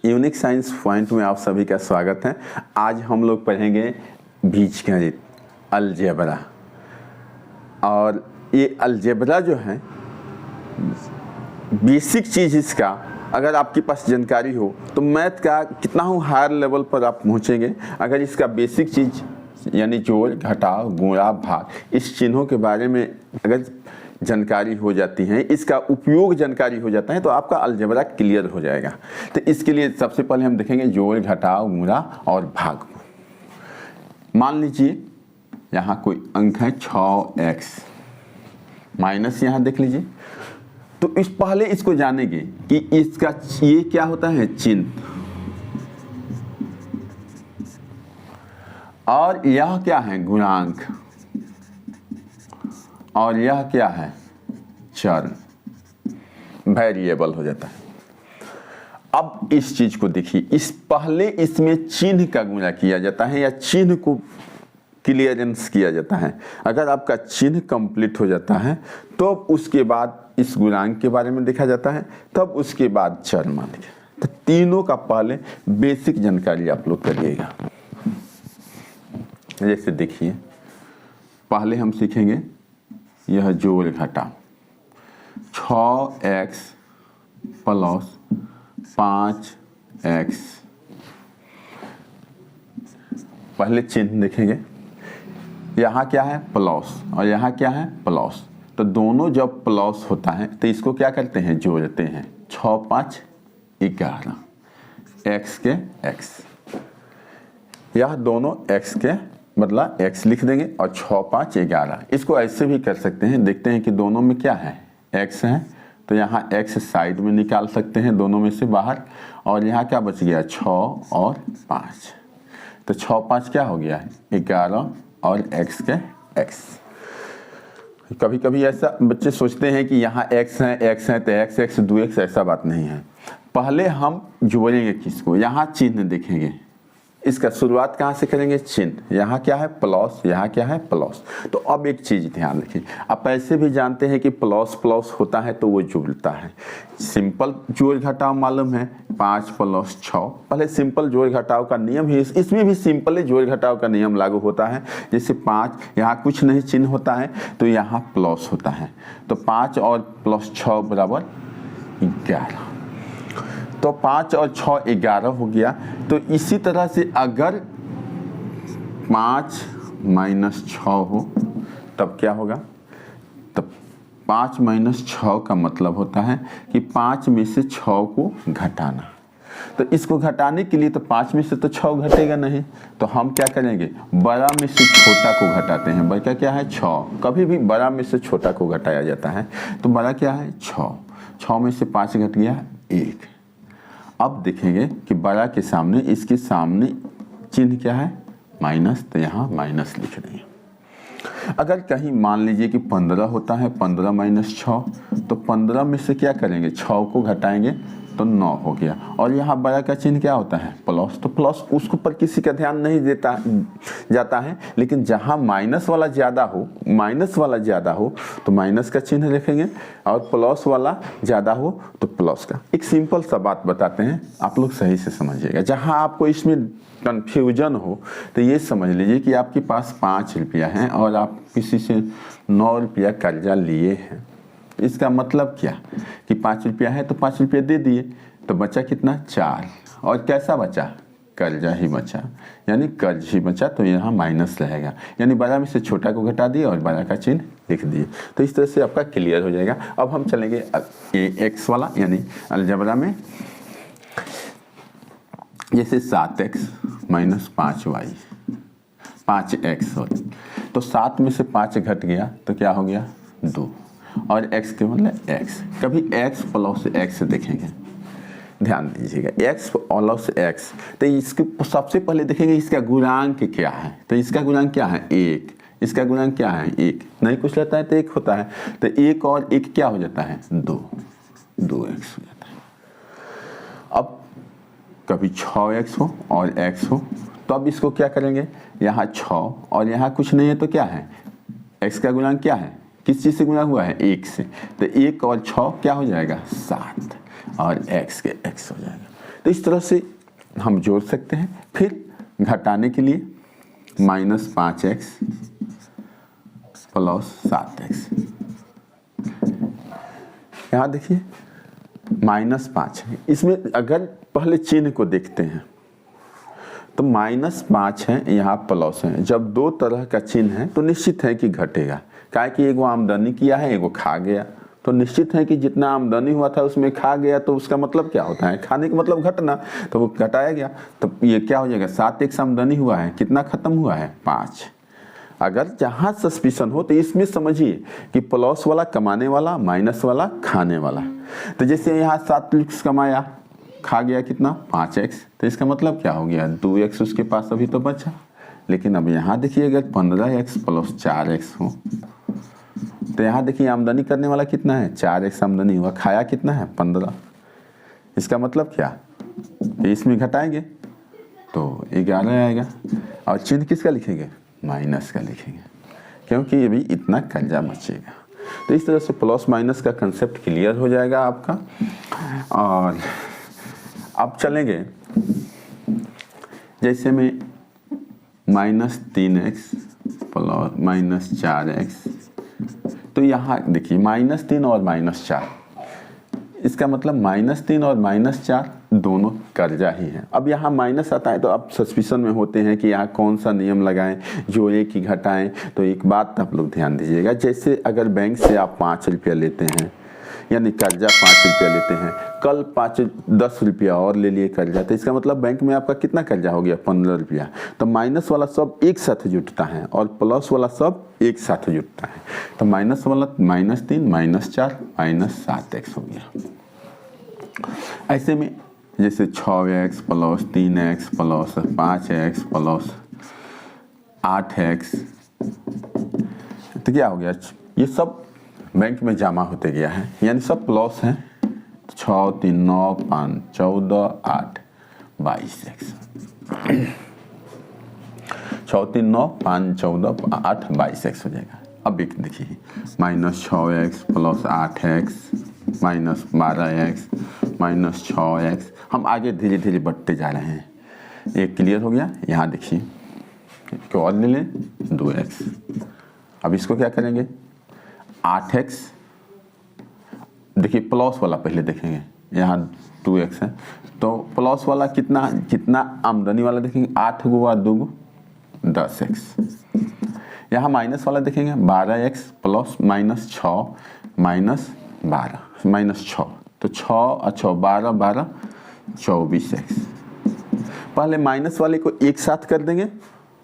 Unique science point में आप सभी का स्वागत है। आज हम लोग पढ़ेंगे बीजगणित, अलजेब्रा। और ये अलजेब्रा जो है बेसिक चीज़, इसका अगर आपके पास जानकारी हो तो मैथ का कितना हो हायर लेवल पर आप पहुँचेंगे। अगर इसका बेसिक चीज़ यानी जोड़, घटाव, गुणा, भाग, इस चिन्हों के बारे में अगर जानकारी हो जाती है, इसका उपयोग जानकारी हो जाता है, तो आपका अलजेब्रा क्लियर हो जाएगा। तो इसके लिए सबसे पहले हम देखेंगे जोड़, घटाव, गुणा और भाग। मान लीजिए यहाँ कोई अंक है 6x माइनस, यहाँ देख लीजिए। तो इस पहले इसको जानेंगे कि इसका ये क्या होता है, चिन्ह, और यह क्या है, गुणांक, और यह क्या है, चर, वेरिएबल हो जाता है। अब इस चीज को देखिए, इस पहले इसमें चिन्ह का गुणा किया जाता है या चिन्ह को क्लियरेंस किया जाता है। अगर आपका चिन्ह कंप्लीट हो जाता है तो उसके बाद इस गुणांक के बारे में देखा जाता है, तब उसके बाद चर मानेंगे। तो तीनों का पहले बेसिक जानकारी आप लोग करिएगा। जैसे देखिए, पहले हम सीखेंगे यह जोड़ घटाव, 6x प्लस 5x। पहले चिन्ह देखेंगे, यहाँ क्या है, प्लस, और यहाँ क्या है, प्लस। तो दोनों जब प्लस होता है तो इसको क्या करते हैं, जोड़ते हैं। 6 5 11, x के x। यह दोनों x के मतलब x लिख देंगे और 6 5 11। इसको ऐसे भी कर सकते हैं, देखते हैं कि दोनों में क्या है, x है, तो यहाँ x साइड में निकाल सकते हैं दोनों में से बाहर। और यहाँ क्या बच गया, 6 और 5। तो 6 5 क्या हो गया, 11 और x के x। कभी कभी ऐसा बच्चे सोचते हैं कि यहाँ x है तो x 2x, ऐसा बात नहीं है। पहले हम जोड़ेंगे किसको, यहाँ चिन्ह देखेंगे। इसका शुरुआत कहाँ से करेंगे, चिन्ह। यहाँ क्या है, प्लस, यहाँ क्या है, प्लस। तो अब एक चीज़ ध्यान रखिए, आप ऐसे भी जानते हैं कि प्लस प्लस होता है तो वो जुड़ता है। सिंपल जोड़ घटाव मालूम है, 5 + 6। पहले सिंपल जोड़ घटाव का नियम ही, इसमें भी सिंपल जोड़ घटाव का नियम लागू होता है। जैसे 5, यहाँ कुछ नहीं चिन्ह होता है तो यहाँ प्लस होता है, तो 5 और प्लस 6 बराबर 11। तो 5 और 6 11 हो गया। तो इसी तरह से अगर 5 - 6 हो तब क्या होगा, तब 5 - 6 का मतलब होता है कि 5 में से 6 को घटाना। तो इसको घटाने के लिए तो 5 में से तो 6 घटेगा नहीं, तो हम क्या करेंगे, बड़ा में से छोटा को घटाते हैं। बड़ा क्या है, 6। कभी भी बड़ा में से छोटा को घटाया जाता है, तो बड़ा क्या है, 6। 6 में से 5 घट गया 1। अब देखेंगे कि बड़ा के सामने, इसके सामने चिन्ह क्या है, माइनस, तो यहाँ माइनस लिख रहे हैं। अगर कहीं मान लीजिए कि 15 होता है, 15 - 6, तो 15 में से क्या करेंगे, 6 को घटाएंगे तो 9 हो गया। और यहाँ बड़ा का चिन्ह क्या होता है, प्लस। तो प्लस उसको पर किसी का ध्यान नहीं देता जाता है, लेकिन जहाँ माइनस वाला ज़्यादा हो तो माइनस का चिन्ह रखेंगे, और प्लस वाला ज़्यादा हो तो प्लस का। एक सिंपल सा बात बताते हैं, आप लोग सही से समझिएगा। जहाँ आपको इसमें कन्फ्यूजन हो तो ये समझ लीजिए कि आपके पास 5 रुपया है और आप किसी से 9 रुपया कर्जा लिए हैं। इसका मतलब क्या कि 5 रुपया है तो 5 रुपया दे दिए, तो बचा कितना, 4। और कैसा बचा, कर्जा ही बचा, यानी कर्ज ही बचा। तो यहाँ माइनस रहेगा, यानी बड़ा में से छोटा को घटा दिए और बड़ा का चिन्ह लिख दिए। तो इस तरह से आपका क्लियर हो जाएगा। अब हम चलेंगे ये x वाला यानी अलजेब्रा में। जैसे 7x - 5y, 5x हो, तो 7 में से 5 घट गया तो क्या हो गया, 2। और x के मतलब x। कभी x प्लस x देखेंगे, ध्यान दीजिएगा, x प्लस x। तो इसके सबसे पहले देखेंगे इसका गुणांक क्या है। तो इसका गुणांक क्या है, 1। इसका गुणांक क्या है, 1। नहीं कुछ रहता है तो 1 होता है, तो 1 और 1 क्या हो जाता है, 2। 2x हो जाता है। अब कभी 6x हो और x हो, तो अब इसको क्या करेंगे, यहाँ 6 और यहाँ कुछ नहीं है तो क्या है, x का गुणांक क्या है, किस चीज़ से गुणा हुआ है, 1 से। तो 1 और 6 क्या हो जाएगा, 7, और x के x हो जाएगा। तो इस तरह से हम जोड़ सकते हैं। फिर घटाने के लिए -5x प्लस 7x। यहाँ देखिए -5 है, इसमें अगर पहले चिन्ह को देखते हैं तो -5 है, यहाँ प्लस है। जब दो तरह का चिन्ह है तो निश्चित है कि घटेगा, काहे कि एगो आमदनी किया है, एगो खा गया, तो निश्चित है कि जितना आमदनी हुआ था उसमें खा गया, तो उसका मतलब क्या होता है, खाने का मतलब घटना, तो वो घटाया गया, तो ये क्या हो जाएगा, 7x आमदनी हुआ है, कितना खत्म हुआ है, 5। अगर जहाँ सस्पिशन हो तो इसमें समझिए कि प्लस वाला कमाने वाला, माइनस वाला खाने वाला। तो जैसे यहाँ 7x कमाया, खा गया कितना, 5x, तो इसका मतलब क्या हो गया, 2x उसके पास अभी तो बचा। लेकिन अब यहाँ देखिए अगर 15x प्लस 4x हो तो यहाँ देखिए आमदनी करने वाला कितना है, 4x आमदनी हुआ, खाया कितना है, 15। इसका मतलब क्या, इसमें घटाएंगे तो 11 आएगा, और चिन्ह किसका लिखेंगे, माइनस का लिखेंगे, क्योंकि ये भी इतना कर्जा बचेगा। तो इस तरह से प्लस माइनस का कंसेप्ट क्लियर हो जाएगा आपका। और अब चलेंगे, जैसे में -3x प्लस -4x, तो यहाँ देखिए -3 और -4, इसका मतलब -3 और -4 दोनों कर्जा ही है। अब यहाँ माइनस आता है तो आप सस्पिशन में होते हैं कि यहाँ कौन सा नियम लगाएं, जोड़े कि घटाएं। तो एक बात आप लोग ध्यान दीजिएगा, जैसे अगर बैंक से आप 5 रुपया लेते हैं, यानी कर्जा 5 रुपया लेते हैं, कल 10 रुपया और ले लिए कर्जा, तो इसका मतलब बैंक में आपका कितना कर्जा हो गया, 15 रुपया। तो माइनस वाला सब एक साथ जुटता है और प्लस वाला सब एक साथ जुटता है। तो माइनस वाला -3 -4 -7x हो गया। ऐसे में जैसे 6x plus 3x plus 5x plus 8x, तो क्या हो गया, ये सब बैंक में जमा होते गया है, यानी सब प्लस है। 6 3 9 5 14 8 22x, 6 3 9 5 14 8 22x हो जाएगा। अब एक देखिए -6x plus 8x -12x -6x, हम आगे धीरे धीरे बढ़ते जा रहे हैं। एक क्लियर हो गया। यहाँ देखिए एक और ले लें, 2x। अब इसको क्या करेंगे, 8x, देखिए प्लस वाला पहले देखेंगे, यहाँ 2x है, तो प्लस वाला कितना आमदनी वाला देखेंगे, 8 गुआ 2 10x। यहाँ माइनस वाला देखेंगे, 12x प्लस -6 -12 -6, तो 6 12 12 24x। पहले माइनस वाले को एक साथ कर देंगे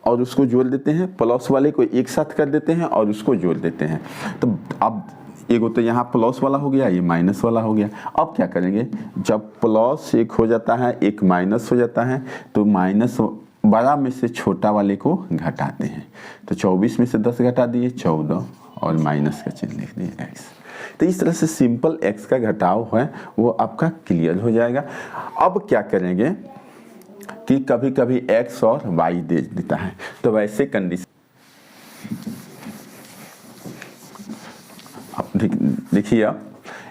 और उसको जोड़ देते हैं, प्लस वाले को एक साथ कर देते हैं और उसको जोड़ देते हैं। तो अब एगो तो यहाँ प्लस वाला हो गया, ये माइनस वाला हो गया। अब क्या करेंगे, जब प्लस एक हो जाता है, एक माइनस हो जाता है, तो माइनस बड़ा में से छोटा वाले को घटाते हैं। तो 24 में से 10 घटा दिए 14, और माइनस का चिन्ह लिख दिए x। तो इस तरह से सिंपल x का घटाव है वो आपका क्लियर हो जाएगा। अब क्या करेंगे कि कभी कभी x और y दे देता है, तो वैसे कंडीशन अब देखिए, अब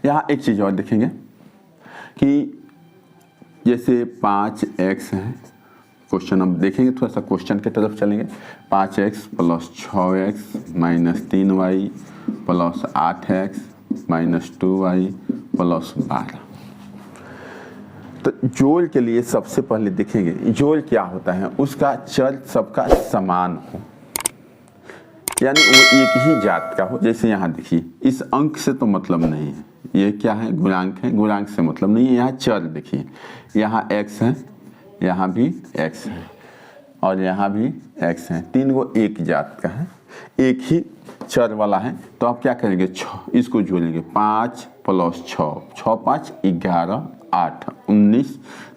यहाँ एक चीज़ और देखेंगे कि जैसे 5x है, क्वेश्चन अब देखेंगे, थोड़ा सा क्वेश्चन की तरफ चलेंगे। 5x plus 6x -3y plus 8x -2y plus 12। तो जोड़ के लिए सबसे पहले देखेंगे जोड़ क्या होता है, उसका चर सबका समान हो, यानी वो एक ही जात का हो। जैसे यहाँ देखिए, इस अंक से तो मतलब नहीं है, ये क्या है, गुणांक है, गुणांक से मतलब नहीं है। यहाँ चर देखिए, यहाँ x है, यहाँ भी x है, और यहाँ भी x है, 3 गो एक जात का है, एक ही चर वाला है। तो आप क्या करेंगे, इसको जोड़ेंगे, 5 प्लस 6, 6 5 11 8 19,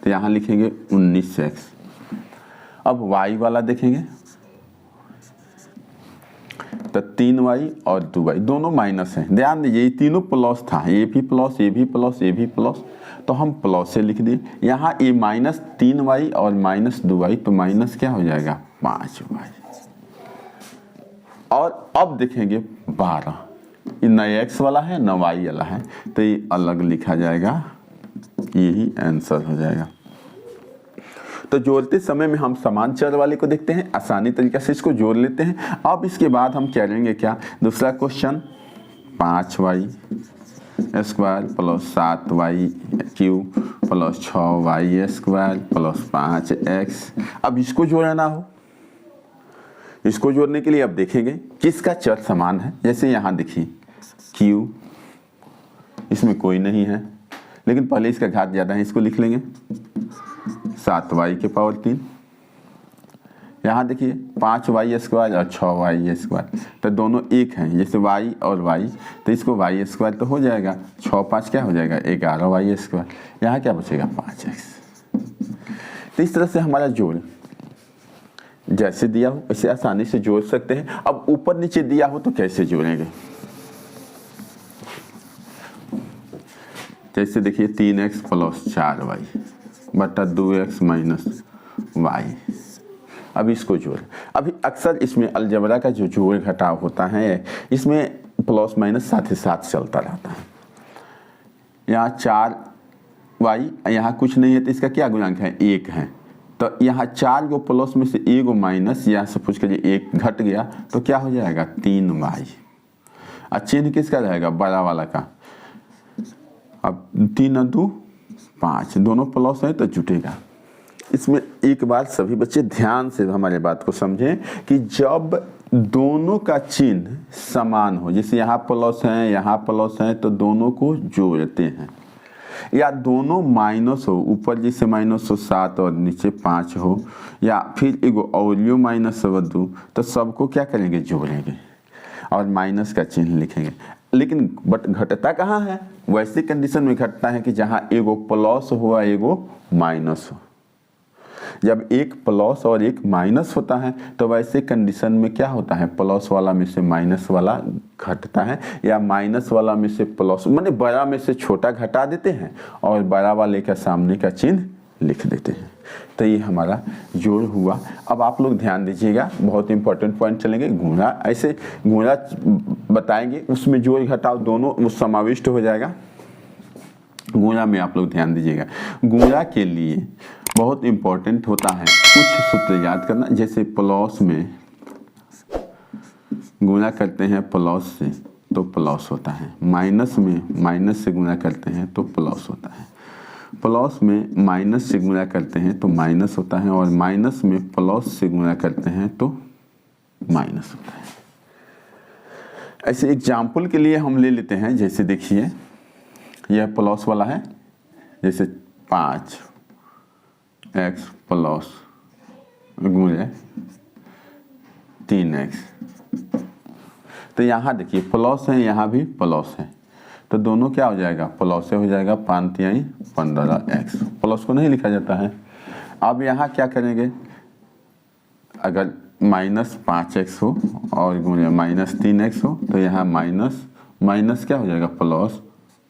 तो यहाँ लिखेंगे 19x। अब y वाला देखेंगे, तो 3y और 2y दोनों माइनस हैं। ध्यान दीजिए, ये तीनों प्लस था, ये भी प्लस, ये भी प्लस, ये भी प्लस, तो हम प्लस से लिख दिए। यहाँ ये -3y और -2y, तो माइनस क्या हो जाएगा, 5y। और अब देखेंगे 12, ये न x वाला है न y वाला है, तो ये अलग लिखा जाएगा, यही आंसर हो जाएगा। तो जोड़ते समय में हम समान चर वाले को देखते हैं, आसानी तरीके से इसको जोड़ लेते हैं। अब इसके बाद हम करेंगे क्या, दूसरा question 5y square plus 7y cube plus 6y square plus 5x। अब इसको जोड़ना हो, इसको जोड़ने के लिए अब देखेंगे किसका चर समान है। जैसे यहाँ देखिए q, इसमें कोई नहीं है लेकिन पहले इसका घात ज़्यादा है, इसको लिख लेंगे 7y के पावर 3। यहाँ देखिए 5y स्क्वायर और 6y स्क्वायर, तो दोनों एक हैं, जैसे y और y, तो इसको y स्क्वायर तो हो जाएगा, 6 5 क्या हो जाएगा 11y स्क्वायर। यहाँ क्या बचेगा 5x। तो इस तरह से हमारा जोड़ जैसे दिया हो वैसे आसानी से जोड़ सकते हैं। अब ऊपर नीचे दिया हो तो कैसे जोड़ेंगे, जैसे देखिए 3x प्लस 4y बटा 2x माइनस y। अब इसको जोड़, अभी अक्सर इसमें अलजबरा का जो जोड़ घटाव होता है इसमें प्लस माइनस साथ ही साथ चलता रहता है। यहाँ 4y, यहाँ कुछ नहीं है तो इसका क्या गुणांक है 1 है, तो यहाँ 4 को प्लस में से 1 को माइनस, यहाँ से पूछ कर 1 घट गया तो क्या हो जाएगा 3y। चिन्ह किसका रहेगा बड़ा वाला का। अब 3 और 2 5, दोनों प्लस है तो जुटेगा। इसमें एक बार सभी बच्चे ध्यान से हमारे बात को समझें कि जब दोनों का चिन्ह समान हो, जैसे यहाँ प्लस है यहाँ प्लस है, तो दोनों को जोड़ते हैं, या दोनों माइनस हो, ऊपर जैसे माइनस हो 7 और नीचे 5 हो, या फिर एगो औरियो माइनस दो, तो सबको क्या करेंगे जोड़ेंगे और माइनस का चिन्ह लिखेंगे। लेकिन बट घटता कहाँ है, वैसे कंडीशन में घटता है कि जहाँ एगो प्लस हुआ एगो माइनस हो। जब एक प्लस और एक माइनस होता है तो वैसे कंडीशन में क्या होता है, प्लस वाला में से माइनस वाला घटता है, या माइनस वाला में से प्लस, माने बड़ा में से छोटा घटा देते हैं और बड़ा वाले का सामने का चिन्ह लिख देते हैं। तो ये हमारा जोड़ हुआ। अब आप लोग ध्यान दीजिएगा, बहुत इंपॉर्टेंट पॉइंट चलेंगे। गुणा, ऐसे गुणा बताएंगे उसमें जोड़ घटाव दोनों वो समाविष्ट हो जाएगा। गुणा में आप लोग ध्यान दीजिएगा, गुणा के लिए बहुत इंपॉर्टेंट होता है कुछ सूत्र याद करना। जैसे प्लस में गुणा करते हैं प्लस से तो प्लस होता है, माइनस में माइनस से गुणा करते हैं तो प्लस होता है, प्लस में माइनस से गुणा करते हैं तो माइनस होता है, और माइनस में प्लस से गुणा करते हैं तो माइनस होता है। ऐसे एग्जाम्पल के लिए हम ले लेते हैं, जैसे देखिए यह प्लस वाला है, जैसे 5x प्लस गुणे 3x, तो यहाँ देखिए प्लस है, यहाँ भी प्लस है, तो दोनों क्या हो जाएगा प्लस से हो जाएगा, 5 तिहाई 15x, प्लस को नहीं लिखा जाता है। अब यहाँ क्या करेंगे, अगर माइनस 5x हो और गुणे माइनस 3x हो तो यहाँ माइनस माइनस क्या हो जाएगा प्लस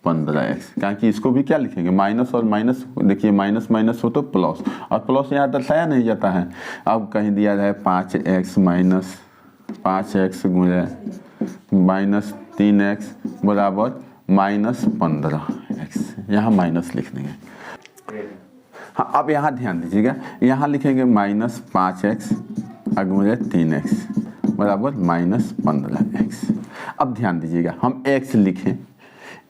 15x, क्योंकि इसको भी क्या लिखेंगे माइनस और माइनस, देखिए माइनस माइनस हो तो प्लस, और प्लस यहाँ दर्शाया नहीं जाता है। अब कहीं दिया जाए 5x माइनस 5x गुणे माइनस 3x बराबर माइनस 15x, यहाँ माइनस लिख देंगे। हाँ, अब यहाँ ध्यान दीजिएगा, यहाँ लिखेंगे माइनस 5x गुणे 3x बराबर माइनस 15x। अब ध्यान दीजिएगा, हम x लिखें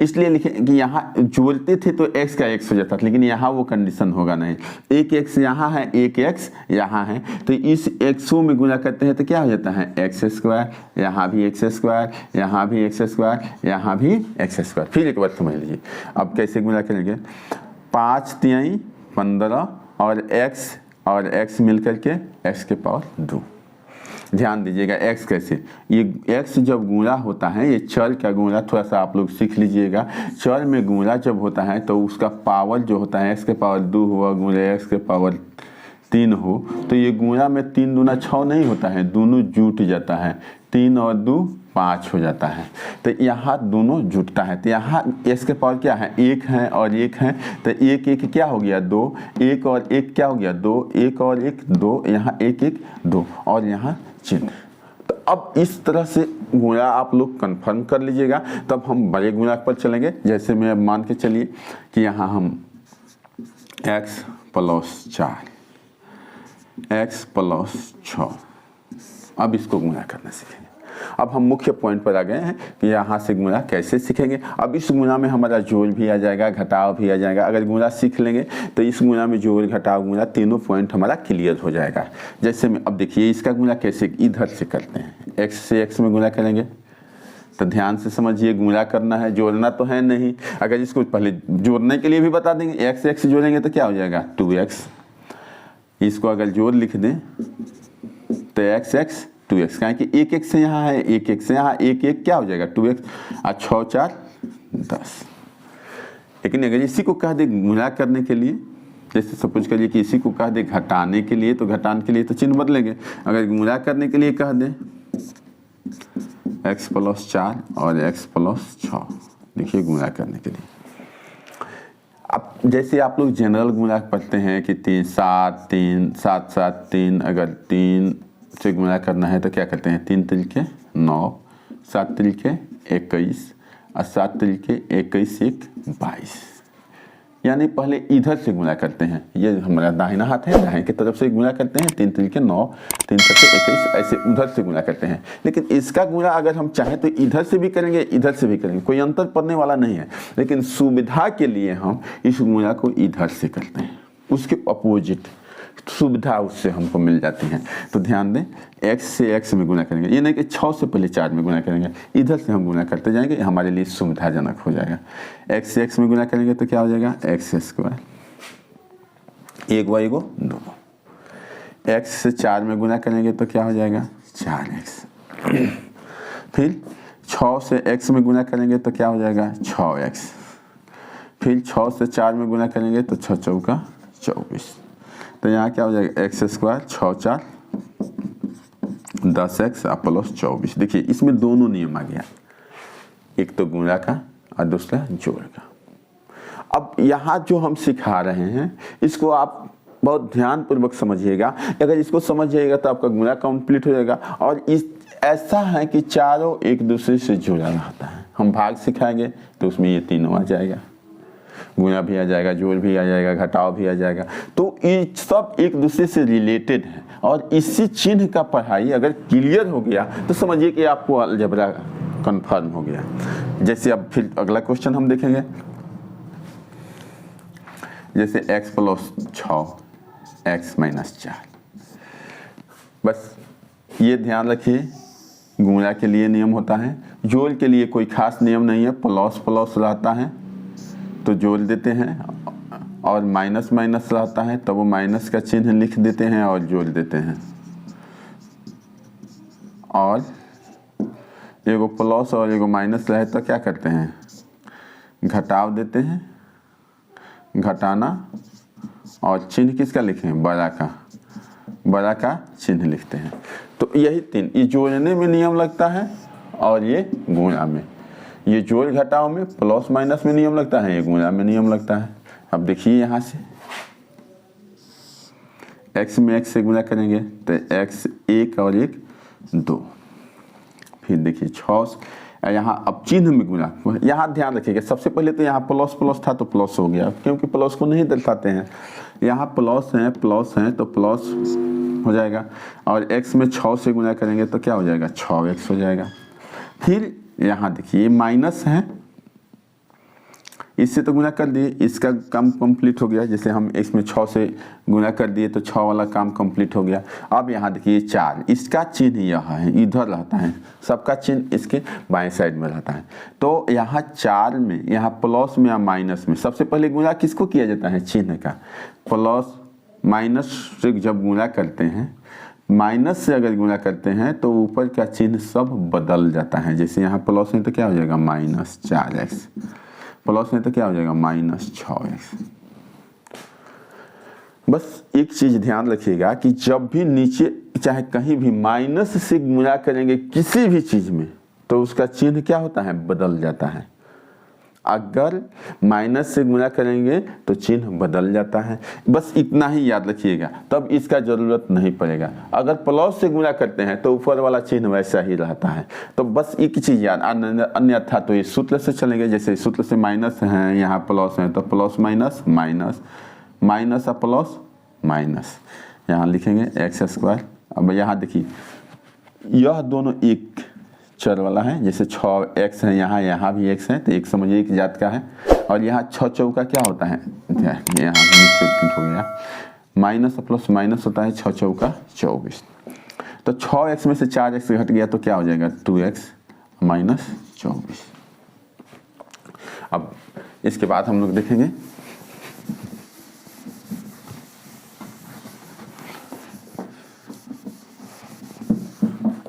इसलिए लिखें कि यहाँ जोड़ते थे तो x का x हो जाता था, लेकिन यहाँ वो कंडीशन होगा नहीं। एक x यहाँ है, एक x यहाँ है, तो इस x में गुणा करते हैं तो क्या हो जाता है x स्क्वायर, यहाँ भी x स्क्वायर, यहाँ भी x स्क्वायर, यहाँ भी x स्क्वायर। फिर एक बार समझ लीजिए, अब कैसे गुणा करेंगे, 5 तिहाई 15 और x मिल करके x के पावर 2। ध्यान दीजिएगा x कैसे, ये x जब गुणा होता है, ये चर का गुणा थोड़ा सा आप लोग सीख लीजिएगा। चर में गुणा जब होता है तो उसका पावर जो होता है x के पावर 2 हुआ गुणे x के पावर 3 हो, तो ये गुणा में 3 दूना 6 नहीं होता है, दोनों जुट जाता है, 3 और 2 5 हो जाता है, तो यहाँ दोनों जुटता है। तो यहाँ x के पावर क्या है 1 है और 1 है, तो 1 1 क्या हो गया 2, 1 और 1 क्या हो गया 2, 1 और 1 2, यहाँ 1 1 2 और यहाँ चिन्ह। तो अब इस तरह से गुणा आप लोग कंफर्म कर लीजिएगा, तब हम बड़े गुणा पर चलेंगे। जैसे मैं मान के चलिए कि यहाँ हम x प्लस 4 x प्लस 6। अब इसको गुणा करना सीखेंगे। अब हम मुख्य पॉइंट पर आ गए हैं कि यहाँ से गुणा कैसे सीखेंगे। अब इस गुणा में हमारा जोड़ भी आ जाएगा, घटाव भी आ जाएगा। अगर गुणा सीख लेंगे तो इस गुणा में जोड़ घटाव गुणा तीनों पॉइंट हमारा क्लियर हो जाएगा। जैसे में अब देखिए इसका गुणा कैसे इधर से करते हैं, x से x में गुणा करेंगे तो ध्यान से समझिए, गुणा करना है, जोड़ना तो है नहीं। अगर इसको पहले जोड़ने के लिए भी बता देंगे, x से x जोड़ेंगे तो क्या हो जाएगा 2x। इसको अगर जोड़ लिख दें तो x 2x, कहें कि एक एक से यहाँ है, एक एक से यहाँ, एक एक क्या हो जाएगा 2x और 6 4 10। लेकिन अगर इसी को कह दे गुणा करने के लिए, जैसे सपोज करिए कि इसी को कह दे घटाने के लिए, तो घटाने के लिए तो चिन्ह बदलेंगे। अगर गुणा करने के लिए कह दे x प्लस 4 और x प्लस 6, देखिए गुणा करने के लिए। अब जैसे आप लोग जनरल गुणा पढ़ते हैं कि 3 7 3 7 7 3, अगर 3 से गुणा करना है तो क्या करते हैं, 3 3 9, 7 3 21 और 7 3 21 1 22। यानी पहले इधर से गुणा करते हैं, ये हमारा दाहिना हाथ है, दाहिने की तरफ से गुणा करते हैं, 3 3 9 3 7 21, ऐसे उधर से गुणा करते हैं। लेकिन इसका गुणा अगर हम चाहें तो इधर से भी करेंगे, इधर से भी करेंगे, कोई अंतर पड़ने वाला नहीं है। लेकिन सुविधा के लिए हम इस गुणा को इधर से करते हैं, उसके अपोजिट सुविधा उससे हमको मिल जाती है। तो ध्यान दें, x से x में गुणा करेंगे, ये नहीं कि 6 से पहले 4 में गुणा करेंगे, इधर से हम गुणा करते जाएंगे, हमारे लिए सुविधाजनक हो जाएगा। x से x में गुणा करेंगे तो क्या हो जाएगा x स्क्वायर, एक व एक 2। x से 4 में गुणा करेंगे तो क्या हो जाएगा 4x। फिर 6 से x में गुणा करेंगे तो क्या हो जाएगा 6x। फिर 6 से 4 में गुणा करेंगे तो 6 चौका 24। तो यहाँ क्या हो जाएगा x स्क्वायर 6 4 10x प्लस 24। देखिए इसमें दोनों नियम आ गया, एक तो गुणा का और दूसरा जोड़ का। अब यहाँ जो हम सिखा रहे हैं इसको आप बहुत ध्यान पूर्वक समझिएगा। अगर इसको समझ जाइएगा तो आपका गुणा कंप्लीट हो जाएगा। और इस ऐसा है कि चारों एक दूसरे से जुड़ा रहता है। हम भाग सिखाएंगे तो उसमें ये तीनों आ जाएगा, गुणा भी आ जाएगा, जोड़ भी आ जाएगा, घटाव भी आ जाएगा। तो ये सब एक दूसरे से रिलेटेड है। और इसी चिन्ह का पढ़ाई अगर क्लियर हो गया तो समझिए कि आपको अलजेब्रा कंफर्म हो गया। जैसे अब फिर अगला क्वेश्चन हम देखेंगे, जैसे x प्लस 6 x माइनस 4। बस ये ध्यान रखिए, गुणा के लिए नियम होता है, जोड़ के लिए कोई खास नियम नहीं है। प्लस प्लस रहता है तो जोड़ देते हैं, और माइनस माइनस रहता है तो वो माइनस का चिन्ह लिख देते हैं और जोड़ देते हैं। और एगो प्लस और एगो माइनस रहे तो क्या करते हैं, घटाव देते हैं, घटाना, और चिन्ह किसका लिखें, बड़ा का चिन्ह लिखते हैं। तो यही तीन, ये जोड़ने में नियम लगता है और ये गुणा में। ये जोड़ घटाव में प्लस माइनस में नियम लगता है, ये गुणा में नियम लगता है। अब देखिए यहाँ से x में x से गुणा करेंगे तो x 1 और 1 2। फिर देखिए 6, यहाँ अब चिन्ह में गुणा। यहाँ ध्यान रखिएगा, सबसे पहले तो यहाँ प्लस प्लस था तो प्लस हो गया, क्योंकि प्लस को नहीं दर्शाते हैं। यहाँ प्लस हैं तो प्लस हो जाएगा। और x में 6 से गुणा करेंगे तो क्या हो जाएगा 6x हो जाएगा। फिर यहाँ देखिए माइनस है, इससे तो गुणा कर दिए, इसका काम कंप्लीट हो गया। जैसे हम x में 6 से गुणा कर दिए तो 6 वाला काम कंप्लीट हो गया। अब यहाँ देखिए 4, इसका चिन्ह यहाँ है, इधर रहता है, सबका चिन्ह इसके बाएं साइड में रहता है। तो यहाँ 4 में, यहाँ प्लस में या माइनस में सबसे पहले गुणा किसको किया जाता है, चिन्ह का। प्लस माइनस से जब गुणा करते हैं, माइनस से अगर गुणा करते हैं तो ऊपर का चिन्ह सब बदल जाता है। जैसे यहाँ प्लस है तो क्या हो जाएगा माइनस 4x, प्लस है तो क्या हो जाएगा माइनस 6x। बस एक चीज ध्यान रखिएगा कि जब भी नीचे चाहे कहीं भी माइनस से गुणा करेंगे किसी भी चीज में तो उसका चिन्ह क्या होता है, बदल जाता है। अगर माइनस से गुणा करेंगे तो चिन्ह बदल जाता है। बस इतना ही याद रखिएगा, तब इसका जरूरत नहीं पड़ेगा। अगर प्लस से गुणा करते हैं तो ऊपर वाला चिन्ह वैसा ही रहता है। तो बस एक चीज याद, अन्यथा तो ये सूत्र से चलेंगे। जैसे सूत्र से माइनस है, यहाँ प्लस है तो प्लस माइनस माइनस, माइनस और प्लस माइनस, यहाँ लिखेंगे एक्स स्क्वायर। अब यहाँ देखिए यह दोनों एक चर वाला है, जैसे 6x है यहाँ, यहाँ भी x है, तो एक समझिए एक जात का है। और यहाँ 6 चौका क्या होता है, यहाँ मिसप्रिंट हो गया, माइनस प्लस माइनस होता है 6 चौका 24। तो 6x में से 4x घट गया तो क्या हो जाएगा 2x माइनस 24। अब इसके बाद हम लोग देखेंगे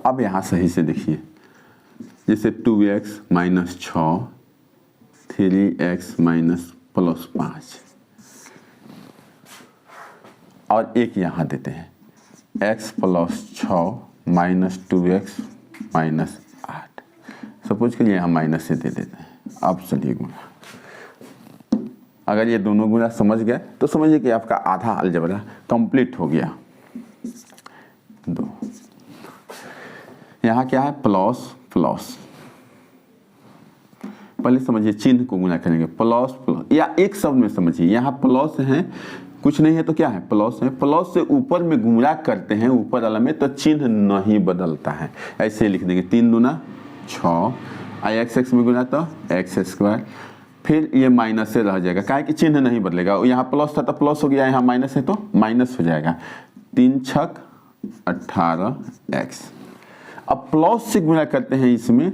अब यहाँ सही से देखिए, जैसे 2x minus 6, 3x minus plus 5 और एक यहाँ देते हैं x plus 6 minus 2x minus 8। Suppose के लिए यहाँ माइनस से दे देते हैं। अब चलिए गुणा, अगर ये दोनों गुणा समझ गए तो समझिए कि आपका आधा अलजेब्रा कंप्लीट हो गया। 2 यहाँ क्या है प्लस प्लस, पहले समझिए चिन्ह को गुणा करेंगे प्लस प्लस, या एक शब्द में समझिए यहाँ प्लस है कुछ नहीं है तो क्या है प्लस है, प्लस से ऊपर में गुणा करते हैं ऊपर वाला में तो चिन्ह नहीं बदलता है, ऐसे लिख देंगे 3 दूना 6 एक्स एक्स में गुणा तो एक्स स्क्वायर, फिर ये माइनस से रह जाएगा काहे कि चिन्ह नहीं बदलेगा, यहाँ प्लस था तो प्लस हो गया, यहाँ माइनस है तो माइनस हो जाएगा, 3 छक 18x। अब प्लस से गुणा करते हैं इसमें,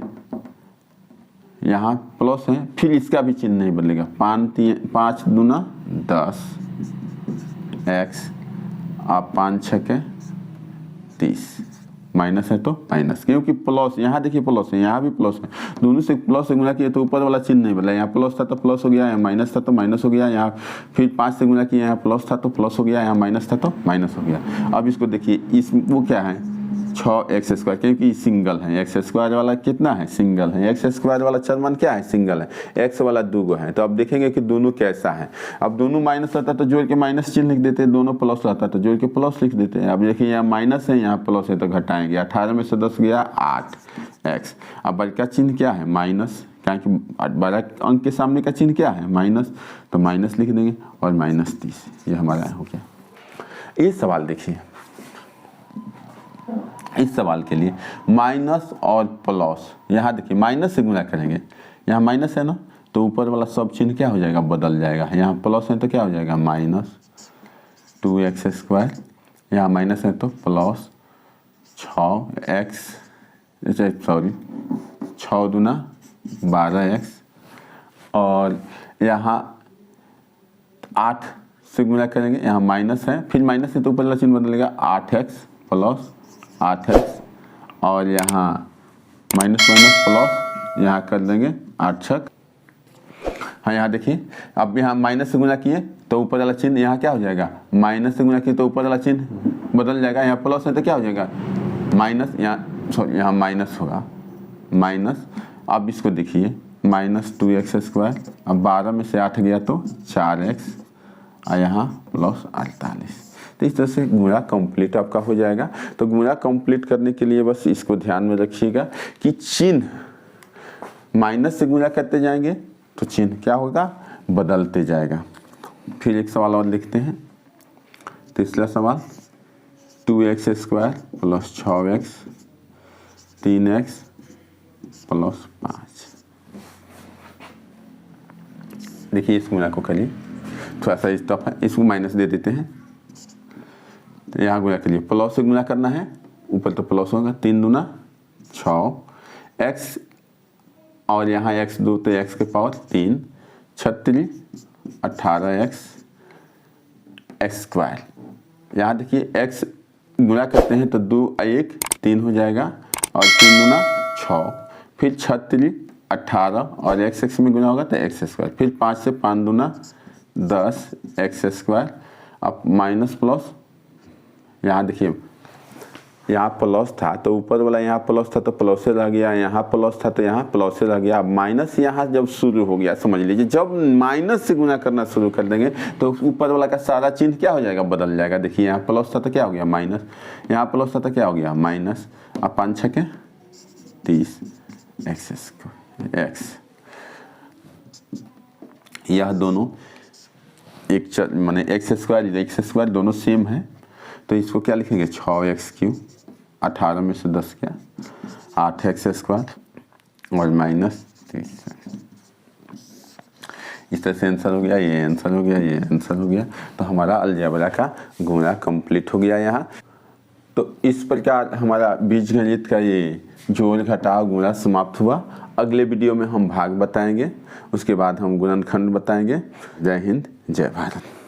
यहाँ प्लस है फिर इसका भी चिन्ह नहीं बदलेगा, 5 दूना 10 x, आप 5 छके 30, माइनस है तो माइनस, क्योंकि प्लस यहाँ देखिए प्लस है यहाँ भी प्लस है, दोनों से प्लस से गुणा किया तो ऊपर वाला चिन्ह नहीं बदला, यहाँ प्लस था तो प्लस हो गया, यहाँ माइनस था तो माइनस हो गया, यहाँ फिर 5 से गुणा किया यहाँ प्लस था तो प्लस हो गया, यहाँ माइनस था तो माइनस हो गया। अब इसको देखिए इस वो क्या है 6x स्क्वायर, क्योंकि सिंगल है, एक्स स्क्वायर वाला कितना है सिंगल है, एक्स स्क्वायर वाला चरमान क्या है सिंगल है, एक्स वाला 2 है। तो अब देखेंगे कि दोनों कैसा है, अब दोनों माइनस रहता तो जोड़ के माइनस चिन्ह लिख देते, दोनों प्लस रहता तो जोड़ के प्लस लिख देते। अब देखिए यहाँ माइनस है यहाँ प्लस है तो घटाएंगे, 18 में से 10 गया 8x। अब बड़का चिन्ह क्या है माइनस, क्योंकि बड़ा अंक के सामने का चिन्ह क्या है माइनस, तो माइनस लिख देंगे और माइनस 30, ये हमारा हो गया। ये सवाल देखिए, इस सवाल के लिए माइनस और प्लस, यहाँ देखिए माइनस से गुणा करेंगे, यहाँ माइनस है ना तो ऊपर वाला सब चिन्ह क्या हो जाएगा बदल जाएगा, यहाँ प्लस है तो क्या हो जाएगा माइनस 2x स्क्वायर, यहाँ माइनस है तो प्लस 6 दूना 12x, और यहाँ 8 से गुणा करेंगे, यहाँ माइनस है फिर माइनस है तो ऊपर वाला चिन्ह बदलेगा 8x प्लस 8x, और यहाँ माइनस माइनस प्लस, यहाँ कर देंगे 8 छक। हाँ यहाँ देखिए अब यहाँ माइनस से गुणा किए तो ऊपर वाला चिन्ह यहाँ क्या हो जाएगा, माइनस से गुणा किए तो ऊपर वाला चिन्ह बदल जाएगा, यहाँ प्लस है तो क्या हो जाएगा माइनस, यहाँ माइनस होगा माइनस। अब इसको देखिए माइनस 2x स्क्वायर, अब 12 में से 8 गया तो 4x, और यहाँ प्लस 48। तो इस तरह से गुणा कंप्लीट आपका हो जाएगा। तो गुणा कंप्लीट करने के लिए बस इसको ध्यान में रखिएगा कि चिन्ह माइनस से गुणा करते जाएंगे तो चिन्ह क्या होगा बदलते जाएगा। फिर एक सवाल और लिखते हैं, तीसरा सवाल 2x square plus 6x 3x plus 5। देखिए इस गुणा को करिए, थोड़ा सा इस टफ है, इसको माइनस दे देते हैं, तो यहाँ गुणा के लिए प्लस से गुणा करना है, ऊपर तो प्लस होगा, 3 दूना 6x, और यहाँ x 2 तो x के पावर 3, 36 18x एक्स स्क्वायर। यहाँ देखिए x गुणा करते हैं तो 2 1 3 हो जाएगा, और 3 दूना 6, फिर 36 18, और x x में गुणा होगा तो एक्स स्क्वायर, फिर 5 से 5 दूना 10 एक्स स्क्वायर। अब माइनस प्लस, यहाँ देखिए यहाँ प्लस था तो ऊपर वाला यहाँ प्लस था तो प्लस से रह गया, यहाँ प्लस था तो यहाँ प्लस से रह गया। माइनस यहाँ जब शुरू हो गया, समझ लीजिए जब माइनस से गुणा करना शुरू कर देंगे तो ऊपर वाला का सारा चिन्ह क्या हो जाएगा बदल जाएगा। देखिए यहाँ प्लस था तो क्या हो गया माइनस, यहाँ प्लस था तो क्या हो गया माइनस। अब 5 छके 30 एक्स। यह दोनों एक माने एक्स स्क्वायर दोनों सेम है, तो इसको क्या लिखेंगे 6x³ 18 में से 10 क्या 8x² और माइनस 30। इस तरह से आंसर हो गया, ये आंसर हो गया, ये आंसर हो गया। तो हमारा अलजेब्रा का गुणा कंप्लीट हो गया यहाँ। तो इस प्रकार हमारा बीजगणित का ये जोड़ घटाव गुणा समाप्त हुआ। अगले वीडियो में हम भाग बताएंगे, उसके बाद हम गुणनखंड बताएंगे। जय हिंद, जय भारत।